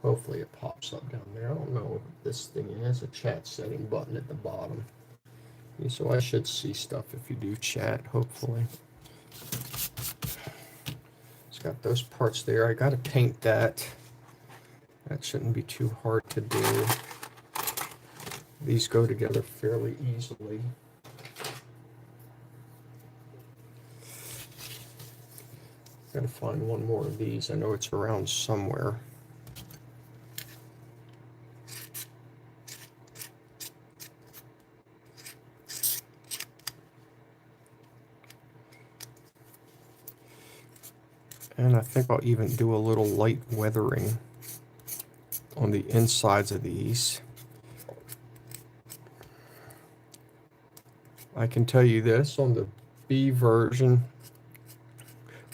Hopefully it pops up down there. I don't know what this thing is. A chat setting button at the bottom. So I should see stuff if you do chat, hopefully. It's got those parts there. I got to paint that. That shouldn't be too hard to do. These go together fairly easily. Got to find one more of these. I know it's around somewhere. And I think I'll even do a little light weathering on the insides of these. I can tell you this, on the B version,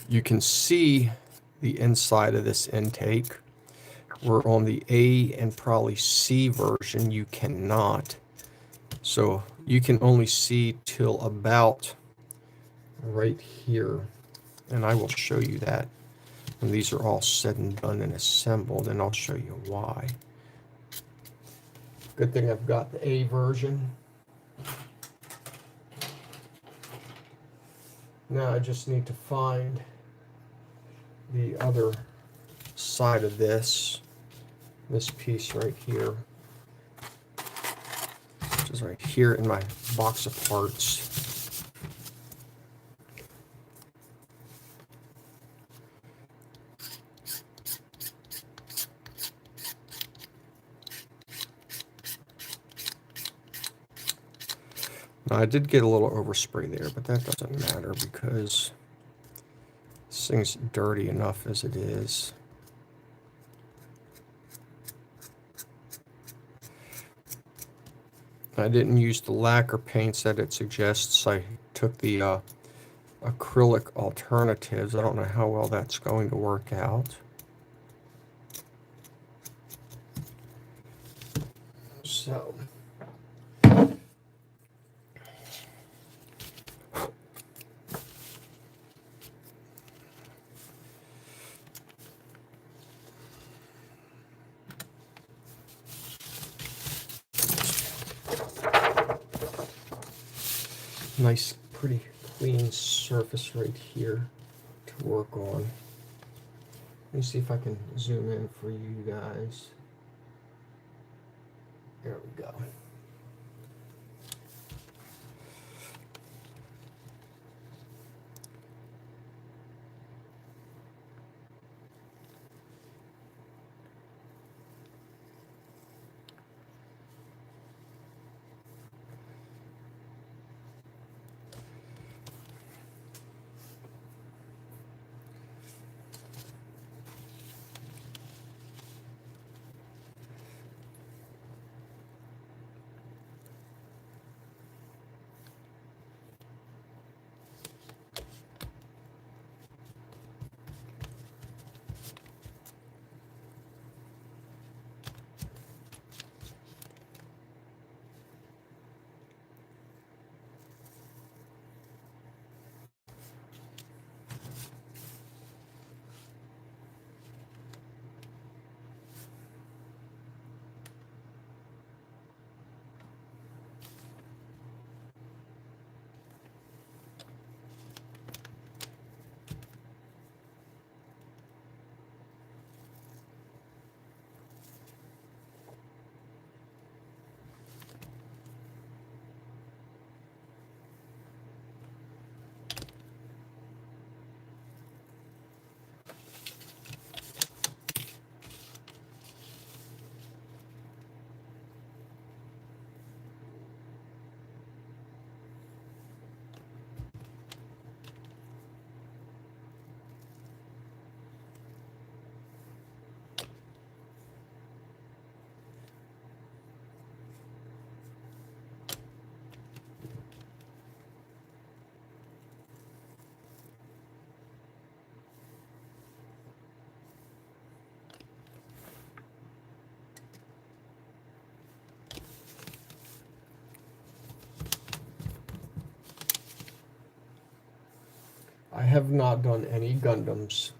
you can see the inside of this intake, where on the A and probably C version, you cannot. So you can only see till about right here. And I will show you that when these are all said and done and assembled, and I'll show you why. Good thing I've got the A version. Now I just need to find the other side of this piece right here, which is right here in my box of parts. Now, I did get a little overspray there, but that doesn't matter because this thing's dirty enough as it is. I didn't use the lacquer paints that it suggests. I took the acrylic alternatives. I don't know how well that's going to work out. So nice, pretty clean surface right here to work on. Let me see if I can zoom in for you guys. There we go. I have not done any Gundams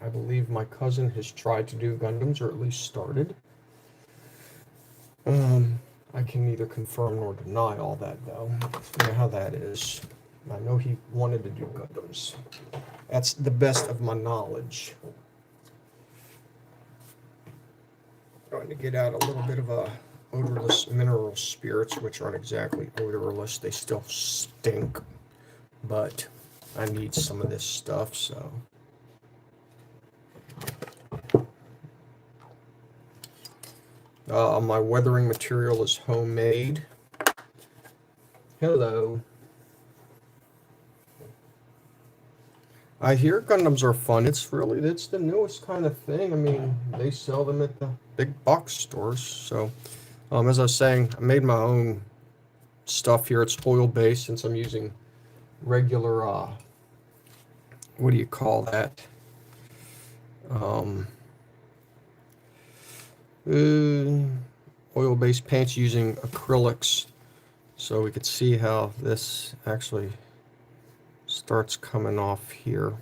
I believe my cousin has tried to do Gundams, or at least started. I can neither confirm nor deny all that, though. You know how that is. I know he wanted to do Gundams. That's the best of my knowledge. Trying to get out a little bit of odorless mineral spirits, which aren't exactly odorless. They still stink, but I need some of this stuff, so. My weathering material is homemade. Hello. I hear Gundams are fun. It's the newest kind of thing. I mean, they sell them at the big box stores. So, as I was saying, I made my own stuff here. It's oil-based since I'm using regular, what do you call that? Oil-based paints using acrylics. So we could see how this actually starts coming off here.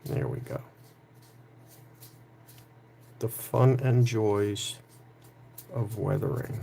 There we go. The fun and joys of weathering.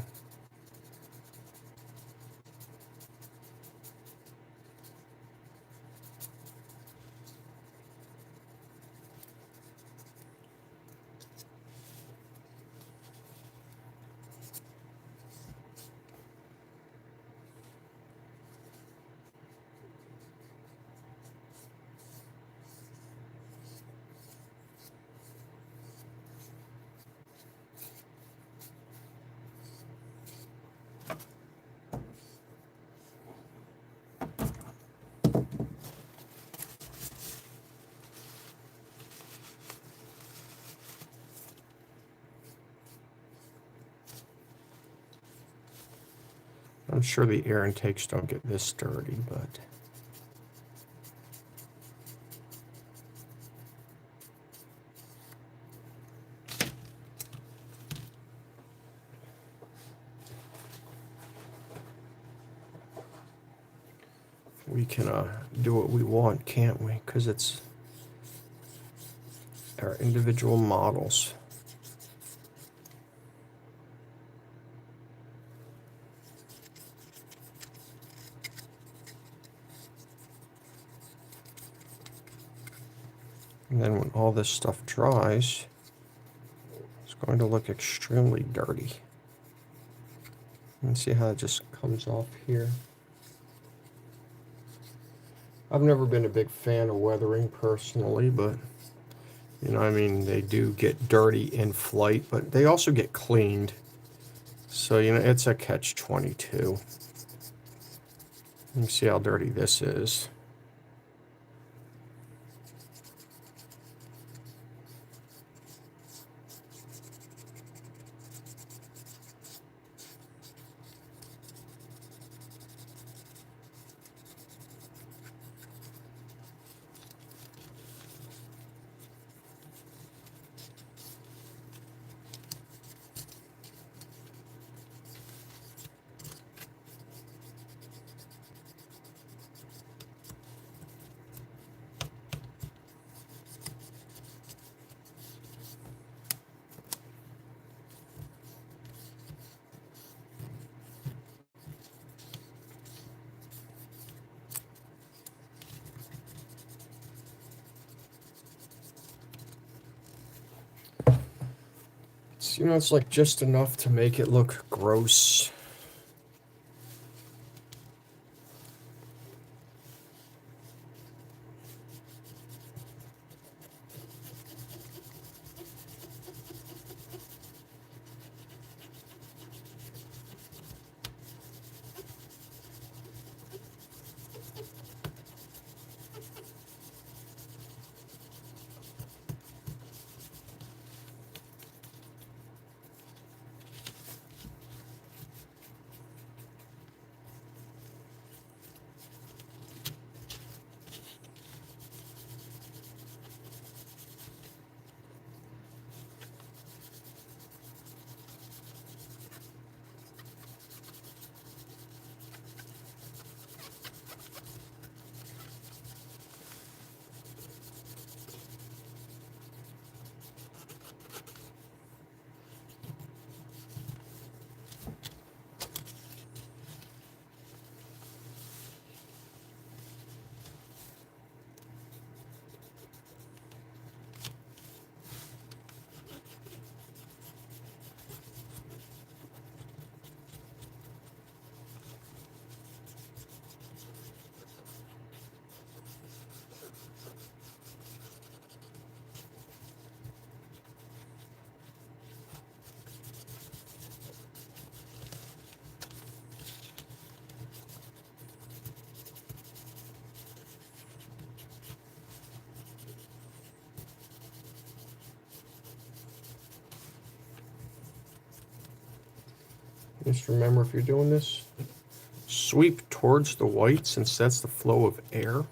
I'm sure the air intakes don't get this dirty, but we can do what we want, can't we? Because it's our individual models. And then when all this stuff dries, it's going to look extremely dirty. You can see how it just comes off here. I've never been a big fan of weathering personally, but you know, I mean, they do get dirty in flight, but they also get cleaned. So, you know, it's a catch-22. You can see how dirty this is. You know, it's like just enough to make it look gross. Just remember, if you're doing this, sweep towards the white since that's the flow of air.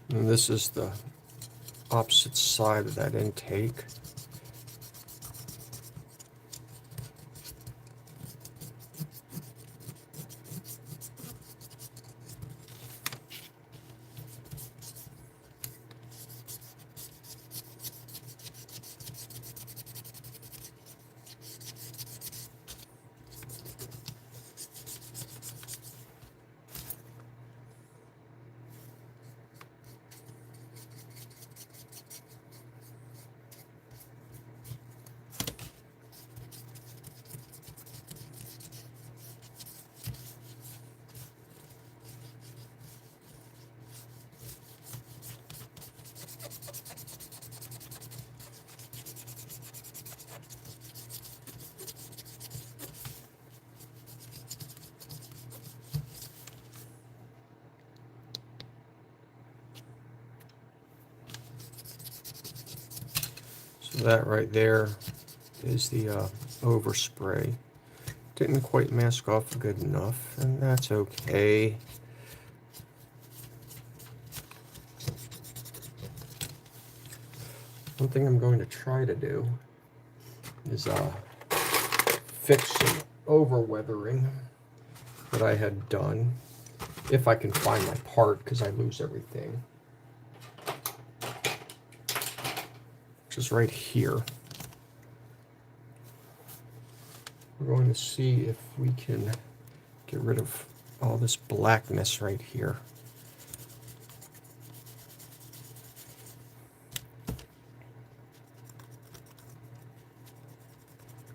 And this is the opposite side of that intake. So that right there is the overspray. Didn't quite mask off good enough, and that's okay. One thing I'm going to try to do is fix some over-weathering that I had done, if I can find my part, because I lose everything. Which is right here. We're going to see if we can get rid of all this blackness right here.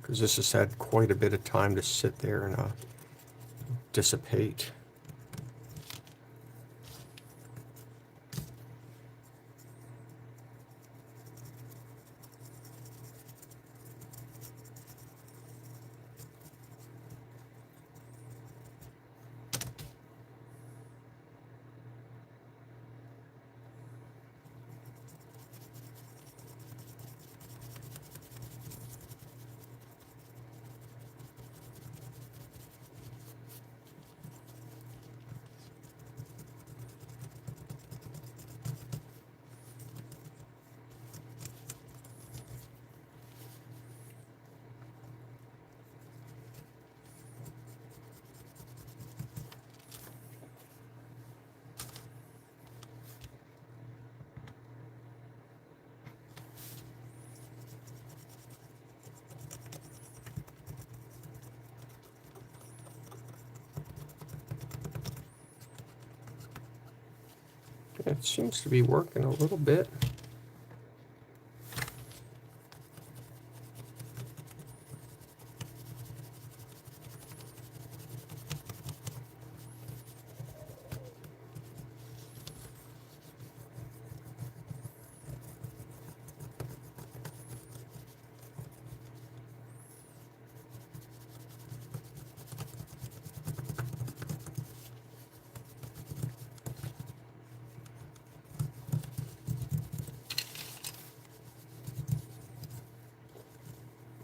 Because this has had quite a bit of time to sit there and dissipate. It seems to be working a little bit.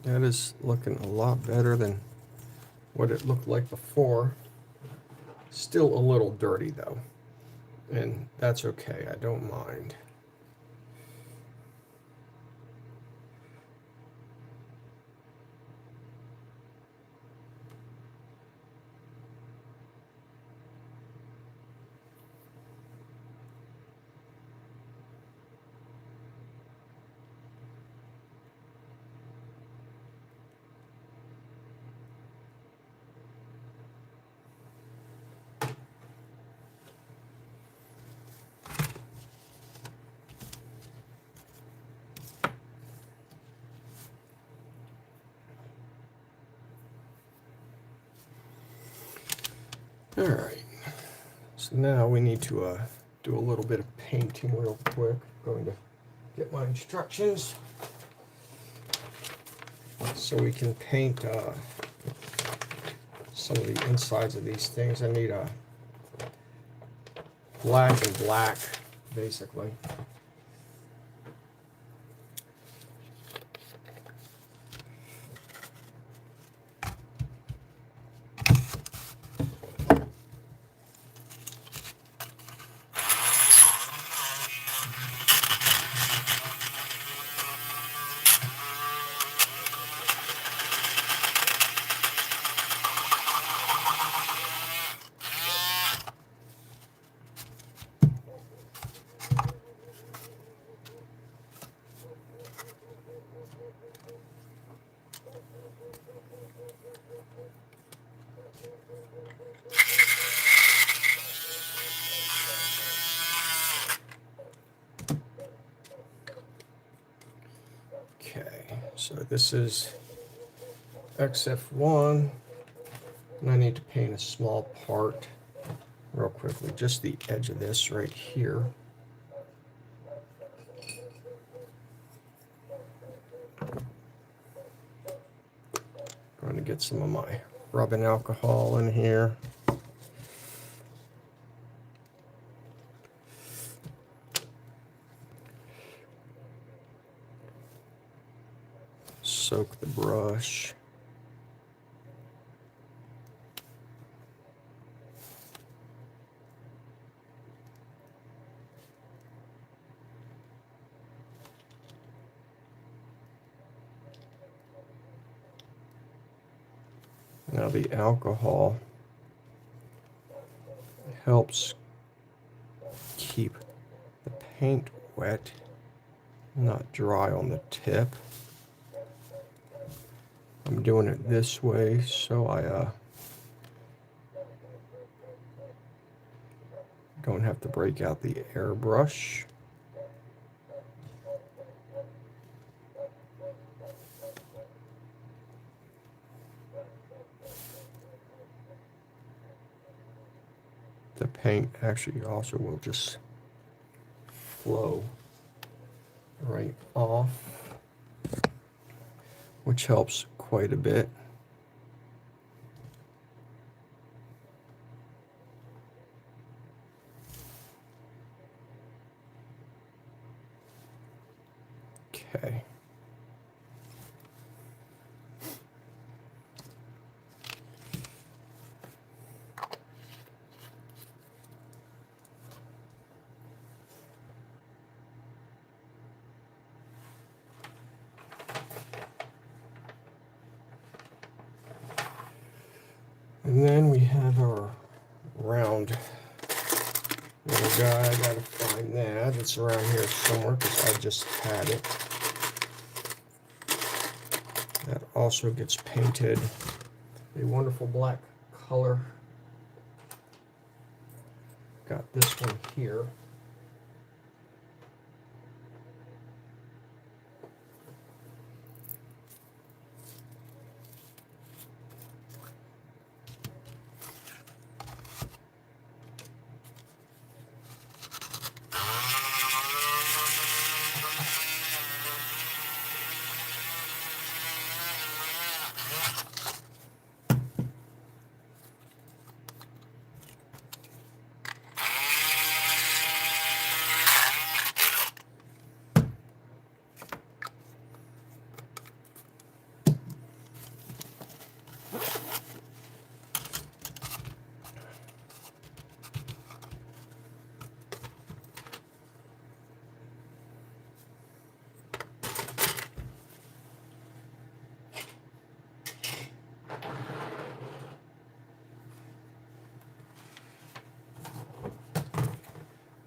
That is looking a lot better than what it looked like before. Still a little dirty though, and that's okay, I don't mind. All right, so now we need to do a little bit of painting real quick. I'm going to get my instructions so we can paint some of the insides of these things. I need a black and black, basically. Okay, so this is XF1, and I need to paint a small part real quickly, just the edge of this right here. Going to get some of my rubbing alcohol in here. Soak the brush. Now the alcohol helps keep the paint wet, not dry on the tip. I'm doing it this way so I don't have to break out the airbrush. The paint actually also will just flow right off, which helps quite a bit. Okay. And then we have our round little guy. I gotta find that. It's around here somewhere because I just had it. That also gets painted a wonderful black color. Got this one here.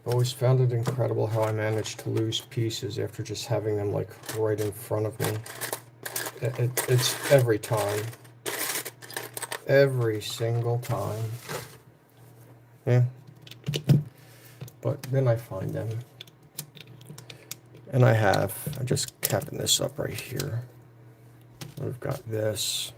Always found it incredible how I managed to lose pieces after just having them like right in front of me. It's every time. Every single time. Yeah. But then I find them. And I'm just capping this up right here. We've got this.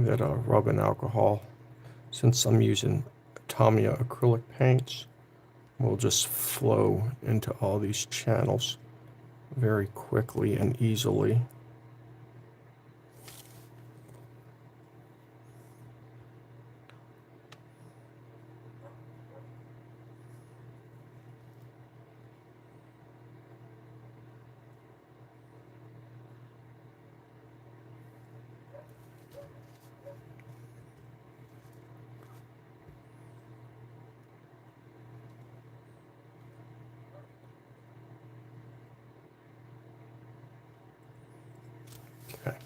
that rubbing alcohol, since I'm using Tamiya acrylic paints, will just flow into all these channels very quickly and easily. Okay.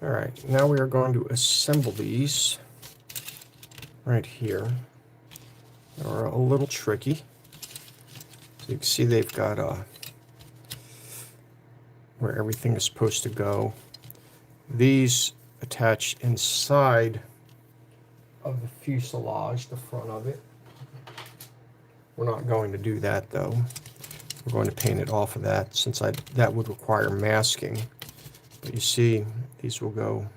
All right, now we are going to assemble these right here. They're a little tricky. So you can see they've got where everything is supposed to go. These attach inside of the fuselage, the front of it. We're not going to do that though. We're going to paint it off of that, since that would require masking. But you see, these will go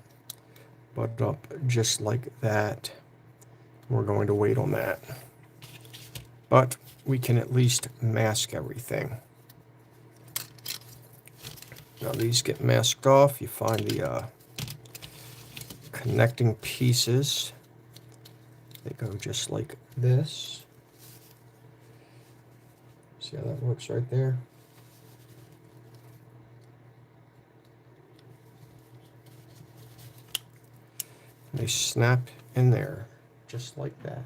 buttoned up just like that. We're going to wait on that. But we can at least mask everything. Now these get masked off. You find the connecting pieces. They go just like this. See how that works right there? They snap in there just like that.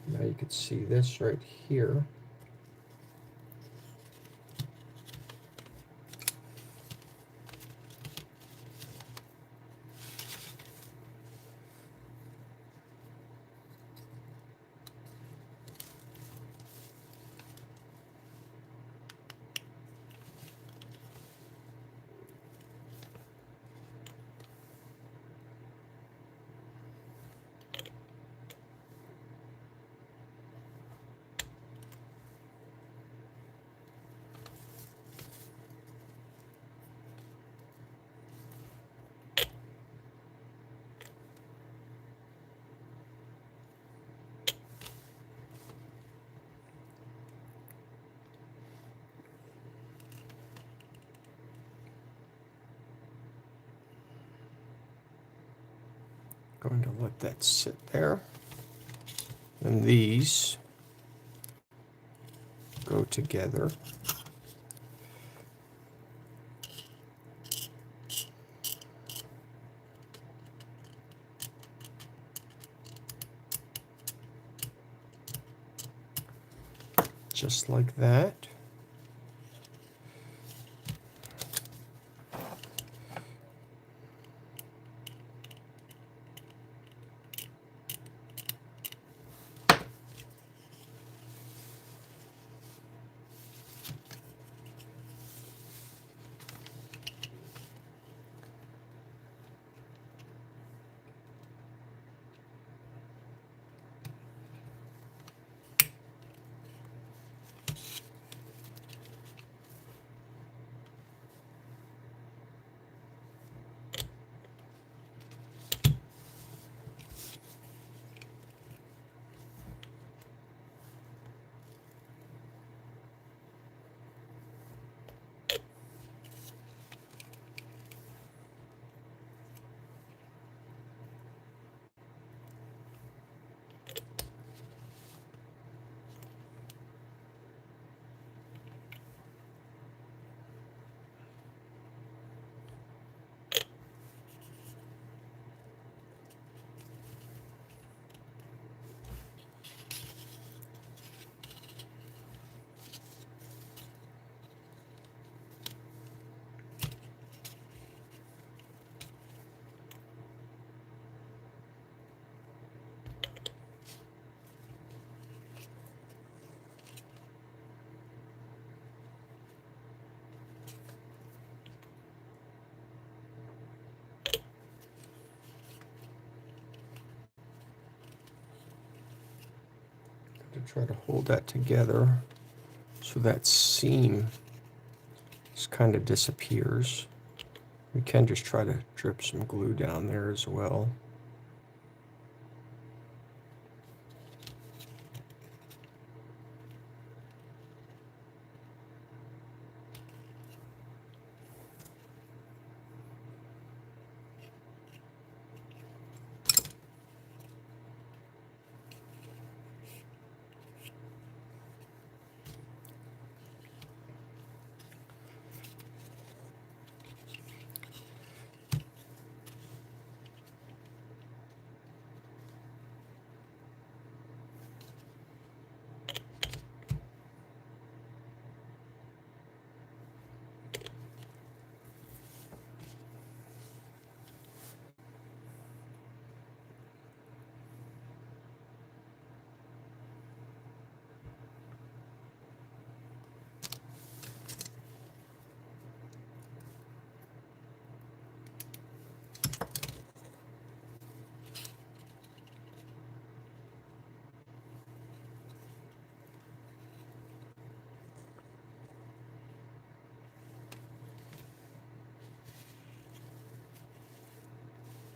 Now you can see this right here. Going to let that sit there. And these go together. Just like that. to try to hold that together so that seam just kind of disappears. We can just try to drip some glue down there as well.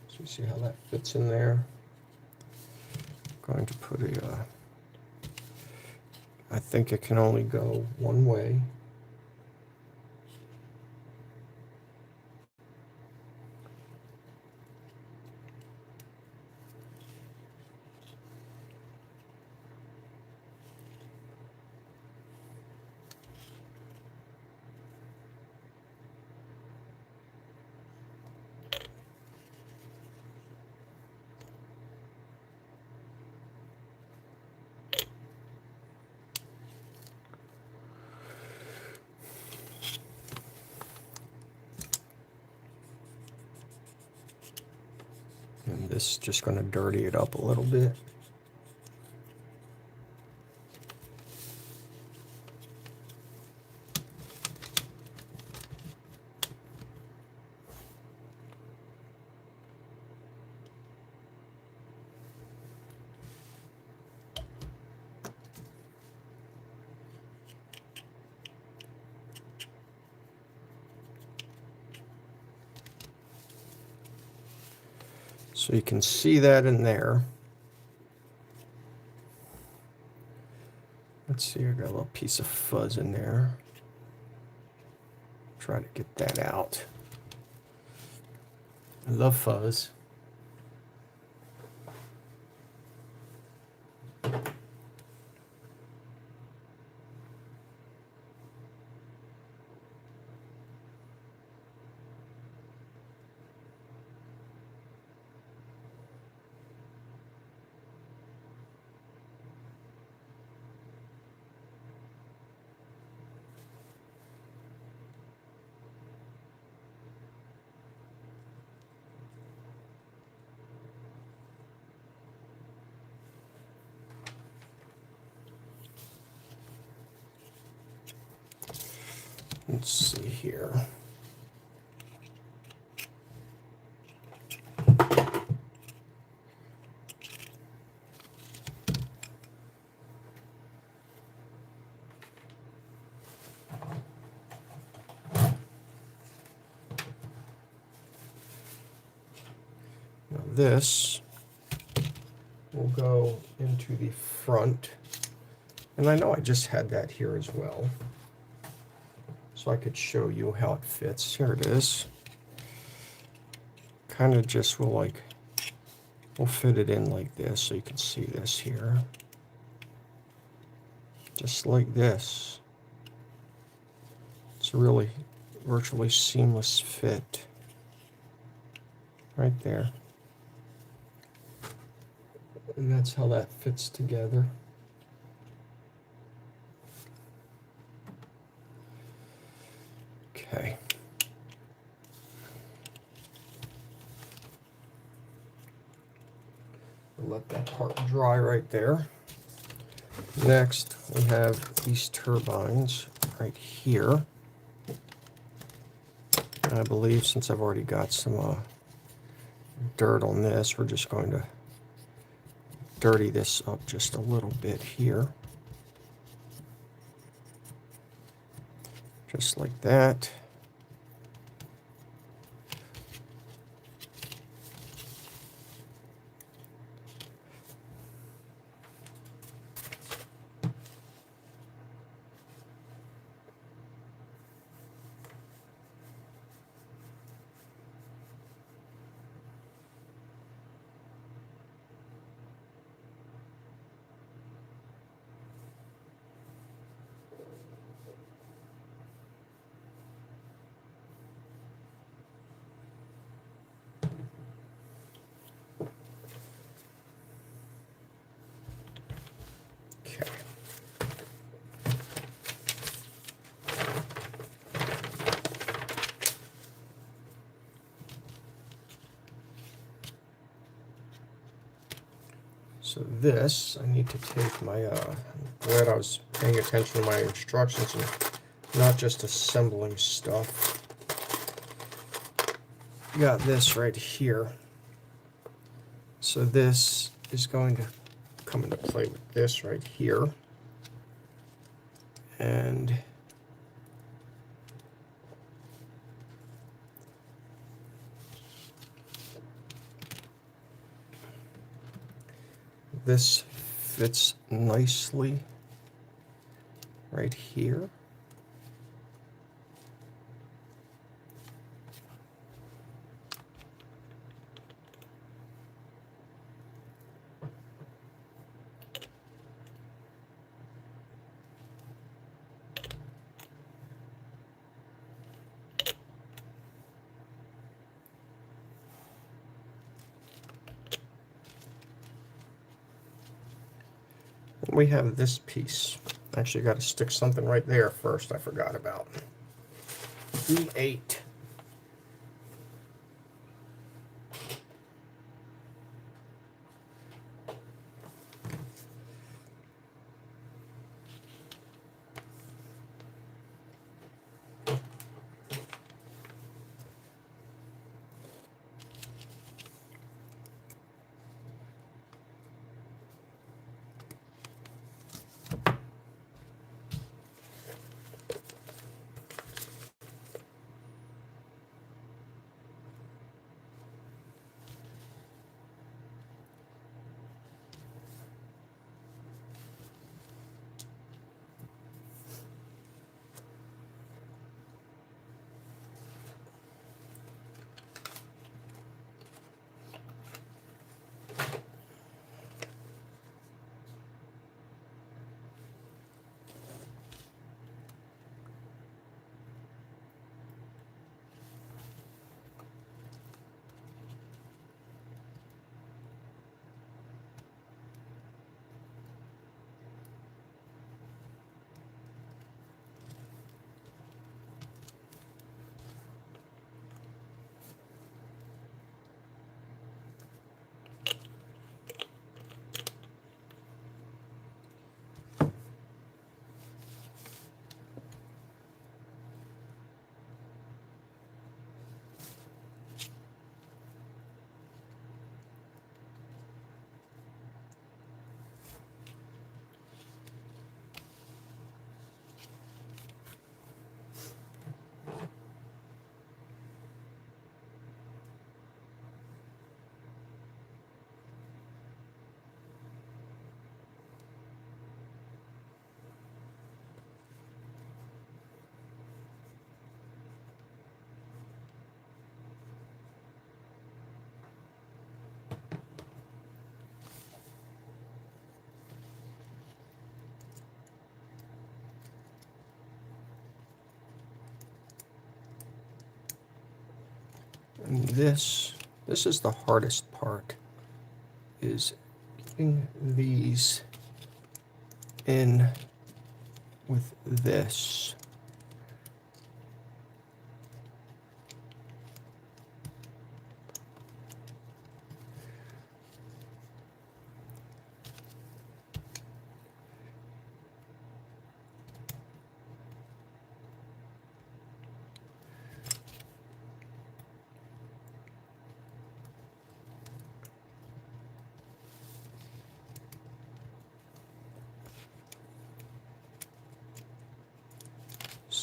So you see how that fits in there? I'm going to put a, I think it can only go one way. And this is just going to dirty it up a little bit. So you can see that in there. Let's see, I got a little piece of fuzz in there. Try to get that out. I love fuzz. Let's see here. Now this will go into the front. And I know I just had that here as well. So I could show you how it fits. Here it is. Kind of just we'll fit it in like this so you can see this here. Just like this. It's a really virtually seamless fit. Right there. And that's how that fits together. Okay. We'll let that part dry right there. Next, we have these turbines right here. And I believe since I've already got some dirt on this, we're just going to dirty this up just a little bit here. Just like that. Okay. So this, I need to take my, glad I was paying attention to my instructions and not just assembling stuff. Got this right here. So this is going to come into play with this right here. And this fits nicely right here. We have this piece. Actually, got to stick something right there first. I forgot about E8. And this is the hardest part, is getting these in with this.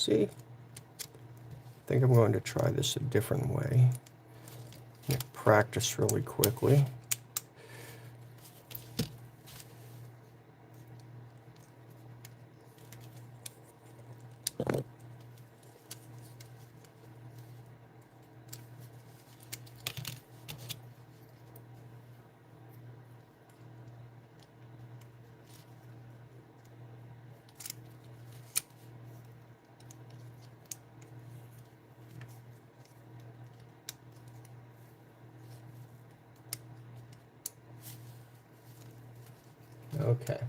see. I think I'm going to try this a different way. Practice really quickly. Okay.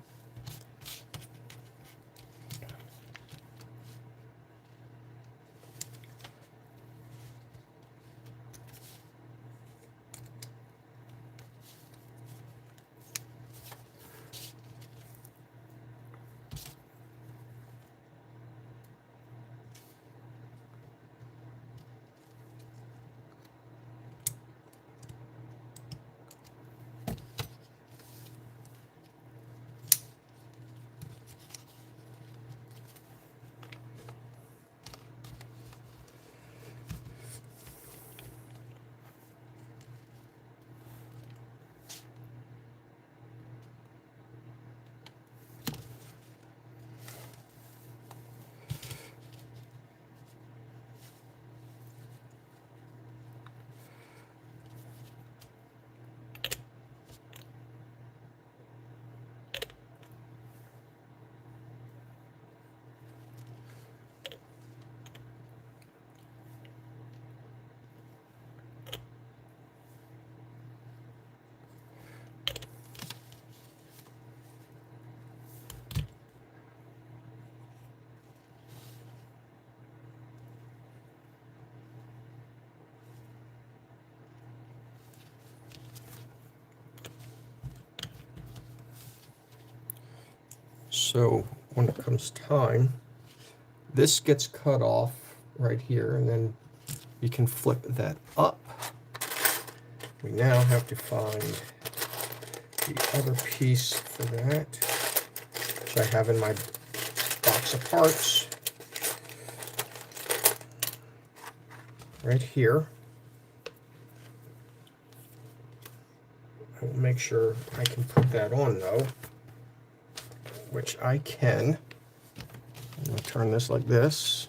So when it comes time, this gets cut off right here, and then you can flip that up. We now have to find the other piece for that, which I have in my box of parts right here. I'll make sure I can put that on though, which I can. I'm going to turn this like this.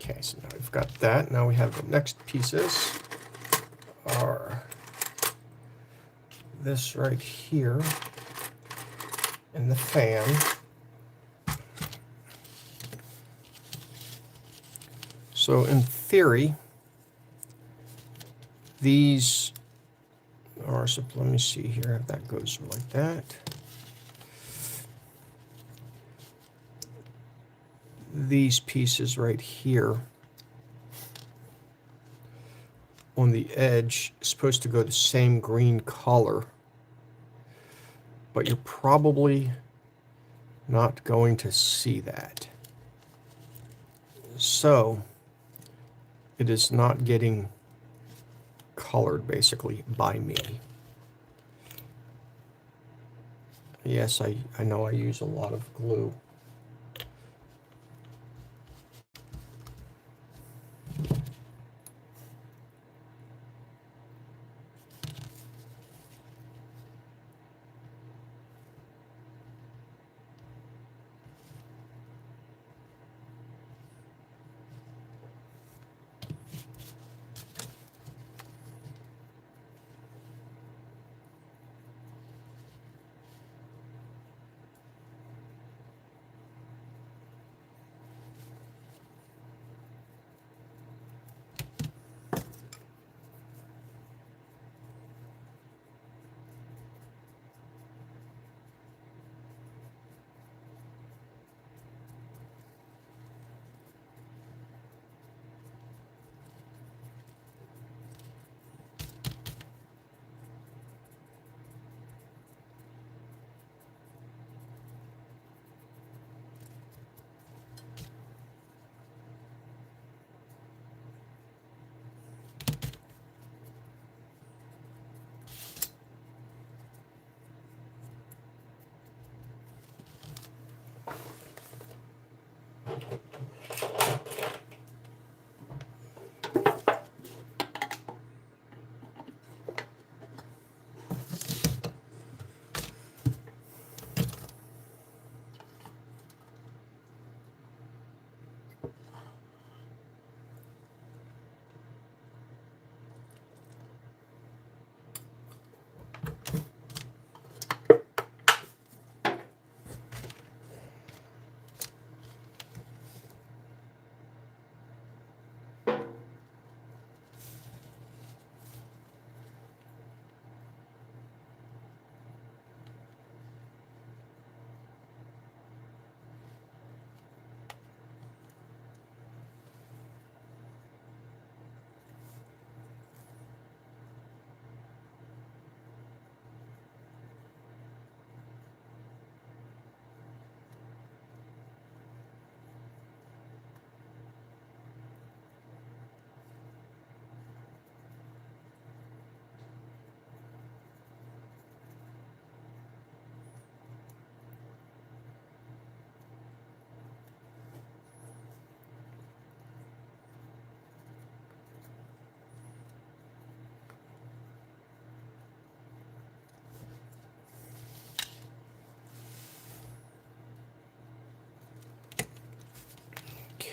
Okay, so now we've got that. Now we have the next pieces are this right here and the fan. So in theory, these Or so let me see here if that goes like that. These pieces right here on the edge is supposed to go the same green color, but you're probably not going to see that. So it is not getting colored basically by me. Yes, I know I use a lot of glue.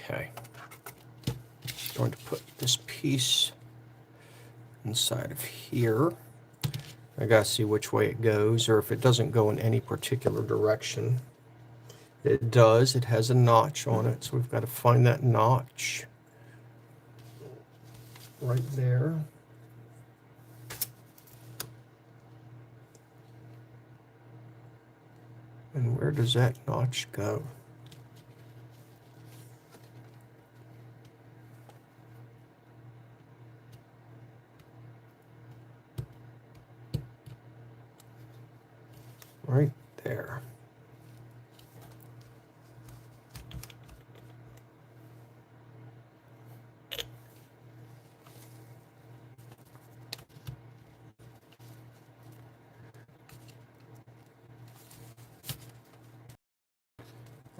Okay. Going to put this piece inside of here. I gotta see which way it goes, or if it doesn't go in any particular direction. It does. It has a notch on it, so we've got to find that notch right there. And where does that notch go? Right there.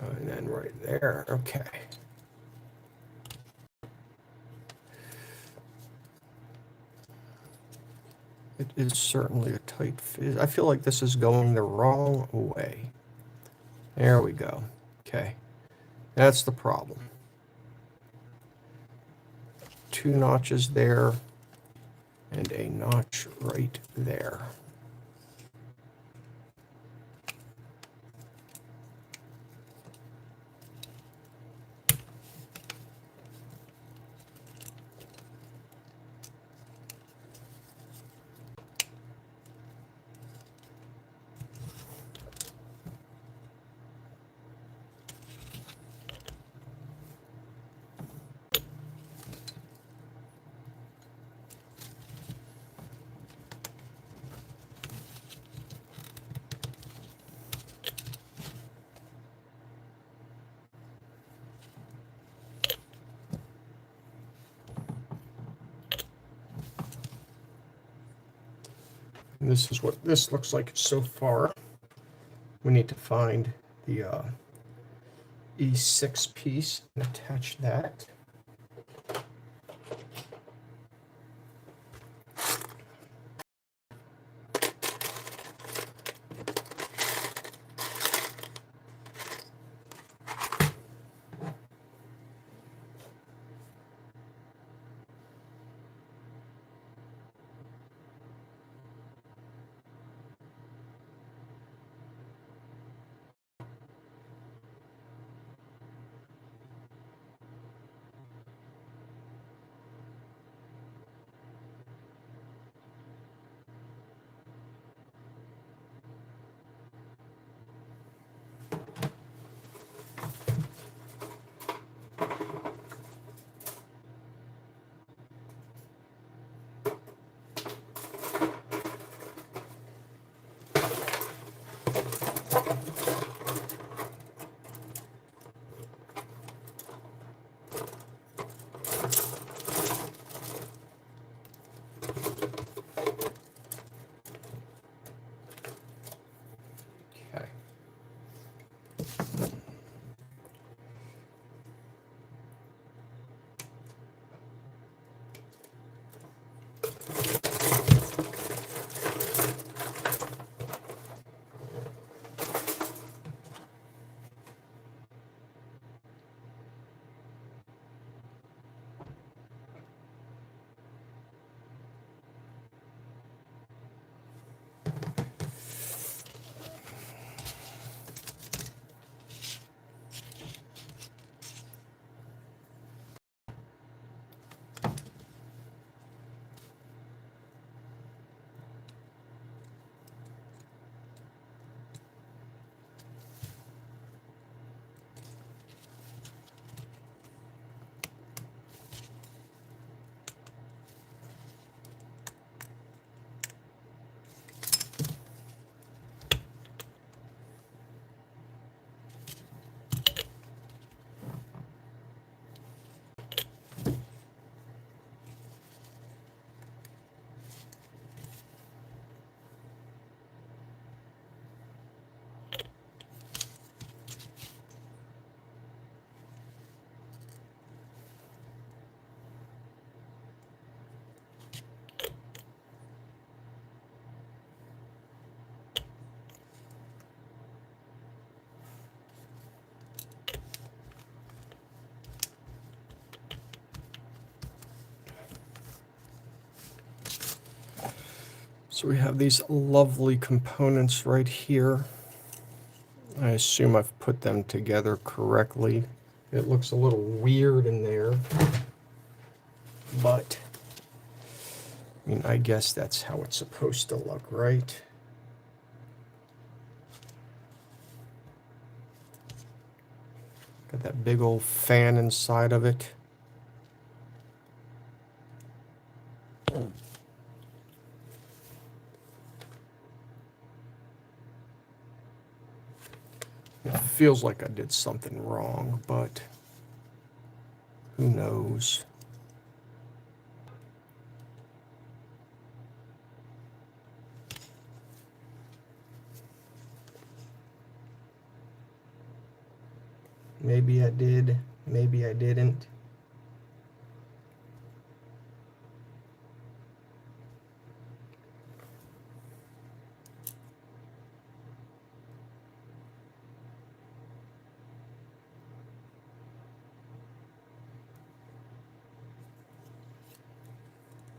And then right there. Okay. It is certainly a tight fit. I feel like this is going the wrong way. There we go. Okay. That's the problem. 2 notches there and a notch right there. And this is what this looks like so far. We need to find the E6 piece and attach that. Okay. So we have these lovely components right here. I assume I've put them together correctly. It looks a little weird in there, but I mean, I guess that's how it's supposed to look, right? Got that big old fan inside of it. It feels like I did something wrong, but who knows? Maybe I did, maybe I didn't.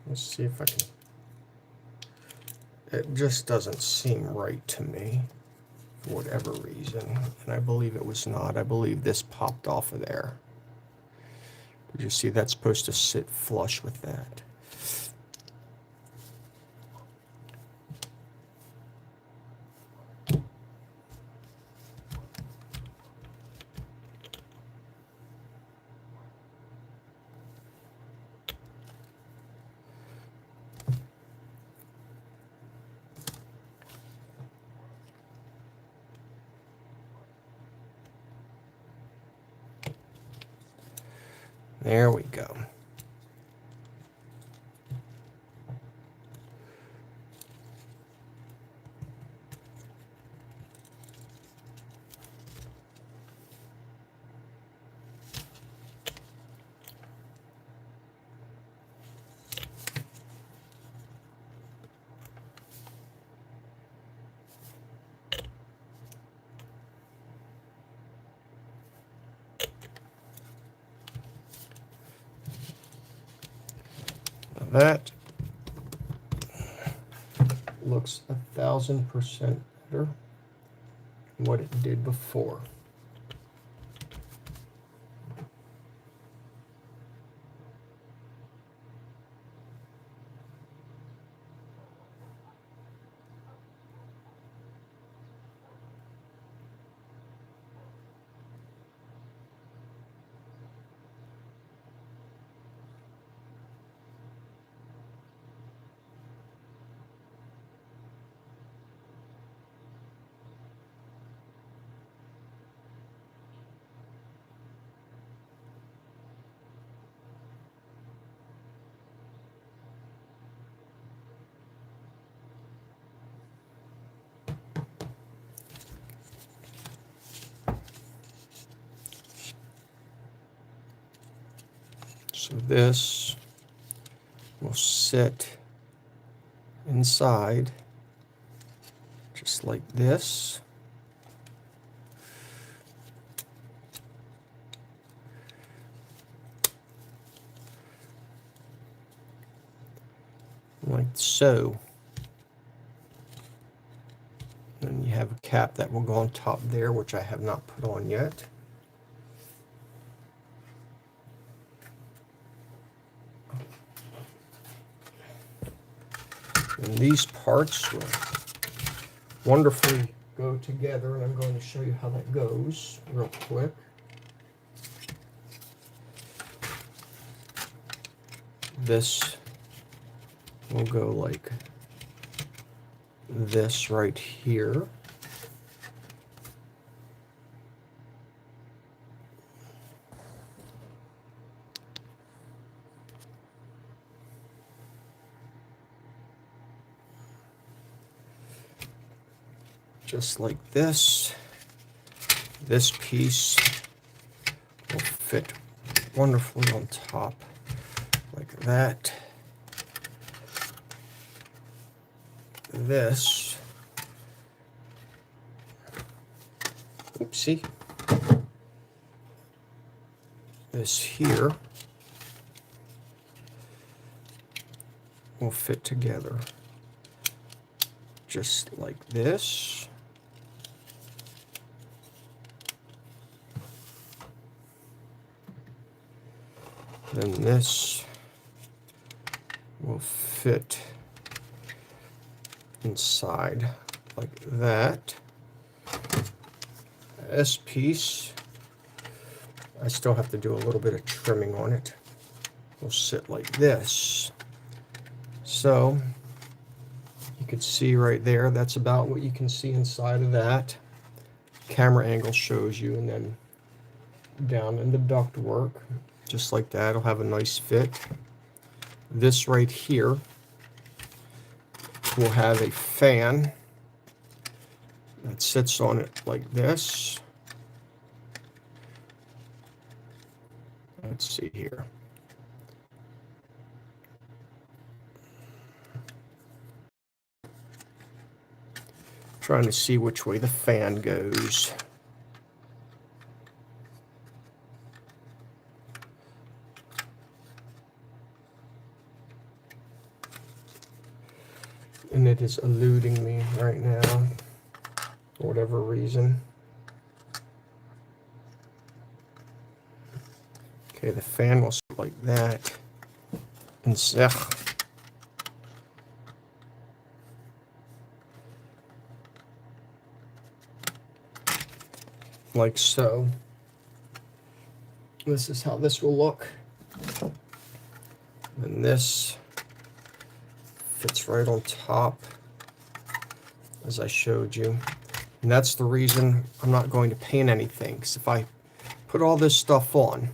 Let's see if I can. It just doesn't seem right to me for whatever reason. And I believe it was not. I believe this popped off of there. Did you see that's supposed to sit flush with that? There we go. that looks 1,000% better than what it did before. So this will sit inside just like this. Like so. And you have a cap that will go on top there, which I have not put on yet. And these parts will wonderfully go together, and I'm going to show you how that goes real quick. This will go like this right here. Just like this. This piece will fit wonderfully on top like that. This, oopsie, this here will fit together just like this. Then this will fit inside like that. This piece, I still have to do a little bit of trimming on it. Will sit like this. So you can see right there, that's about what you can see inside of that. Camera angle shows you, and then down in the ductwork, just like that, it'll have a nice fit. This right here will have a fan that sits on it like this. Let's see here. Trying to see which way the fan goes. And it is eluding me right now, for whatever reason. Okay, the fan will sit like that. And like so. This is how this will look. And this fits right on top, as I showed you. And that's the reason I'm not going to paint anything, because if I put all this stuff on,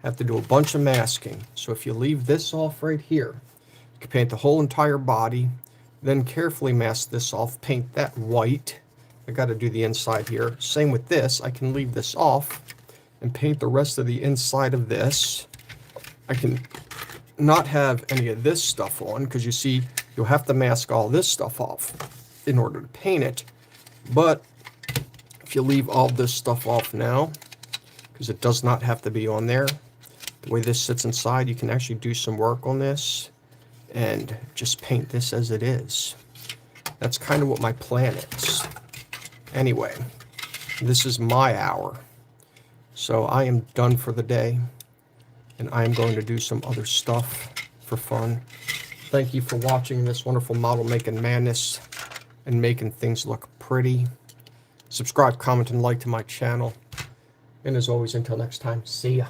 I have to do a bunch of masking. So if you leave this off right here, you can paint the whole entire body, then carefully mask this off, paint that white. I got to do the inside here. Same with this. I can leave this off and paint the rest of the inside of this. I can not have any of this stuff on, because you see, you'll have to mask all this stuff off in order to paint it. But if you leave all this stuff off now, because it does not have to be on there, the way this sits inside, you can actually do some work on this and just paint this as it is. That's kind of what my plan is. Anyway, this is my hour. So I am done for the day, and I am going to do some other stuff for fun. Thank you for watching this wonderful model making madness and making things look pretty. Subscribe, comment, and like to my channel. And as always, until next time, see ya.